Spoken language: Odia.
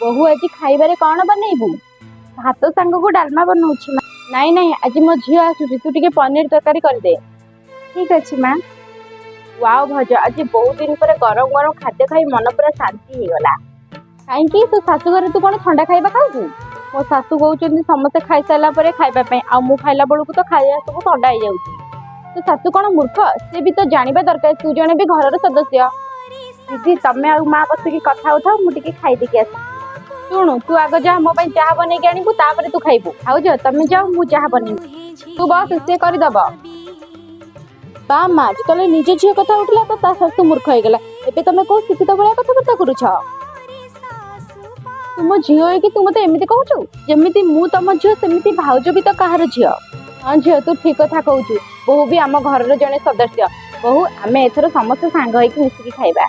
ବୋହୂ ଆଜି ଖାଇବାରେ କଣ ବନେଇବୁ? ଭାତ ସାଙ୍ଗକୁ ଡାଲମା ବନଉଛି ମା। ନାଇଁ ନାଇଁ, ଆଜି ମୋ ଝିଅ ଆସୁଛି, ତୁ ଟିକେ ପନିର ତରକାରୀ କରିଦେ। ଠିକ ଅଛି ମା। ୱାଓ ଭଜ, ଆଜି ବହୁତ ଦିନ ପରେ ଗରମ ଗରମ ଖାଦ୍ୟ ଖାଇ ମନ ପୁରା ଶାନ୍ତି ହେଇଗଲା। କାହିଁକି ତୋ ଶାଶୁ ଘରେ ତୁ କଣ ଥଣ୍ଡା ଖାଇବା ଖାଉଛୁ? ମୋ ଶାଶୁ କହୁଛନ୍ତି ସମସ୍ତେ ଖାଇସାରିଲା ପରେ ଖାଇବା ପାଇଁ, ଆଉ ମୁଁ ଖାଇଲା ବେଳକୁ ତ ଖାଇବା ସବୁ ଥଣ୍ଡା ହେଇଯାଉଛି। ତୋ ଶାଶୁ କଣ ମୂର୍ଖ? ସେ ବି ତ ଜାଣିବା ଦରକାର ତୁ ଜଣେ ବି ଘରର ସଦସ୍ୟ। ଦିଦି ତମେ ଆଉ ମା ବସିକି କଥା ହଉଥାଅ, ମୁଁ ଟିକେ ଖାଇଦେଇକି ଆସେ। ଶୁଣୁ, ତୁ ଆଗ ଯା ମୋ ପାଇଁ ଚାହା ବନେଇକି ଆଣିବୁ, ତାପରେ ତୁ ଖାଇବୁ। ଭାଉଜ ତମେ ଯାଅ, ମୁଁ ଚାହା ବନେଇବି। ତୁ ବସ, ସିଏ କରିଦବ। ବା ମା, ଯେତେବେଳେ ନିଜ ଝିଅ କଥା ଉଠିଲା ତ ତା ଶାଶୁ ମୂର୍ଖ ହେଇଗଲା। ଏବେ ତମେ କୋଉ ଶିକ୍ଷିତ ଭଳିଆ କଥାବାର୍ତ୍ତା କରୁଛ? ତୁମ ଝିଅ ହେଇକି ତୁ ମତେ ଏମିତି କହୁଛୁ? ଯେମିତି ମୁଁ ତମ ଝିଅ ସେମିତି ଭାଉଜ ବି ତ କାହାର ଝିଅ। ହଁ ଝିଅ, ତୁ ଠିକ କଥା କହୁଛୁ। ବୋହୂ ବି ଆମ ଘରର ଜଣେ ସଦସ୍ୟ। ବୋହୂ, ଆମେ ଏଥର ସମସ୍ତେ ସାଙ୍ଗ ହେଇକି ମିଶିକି ଖାଇବା।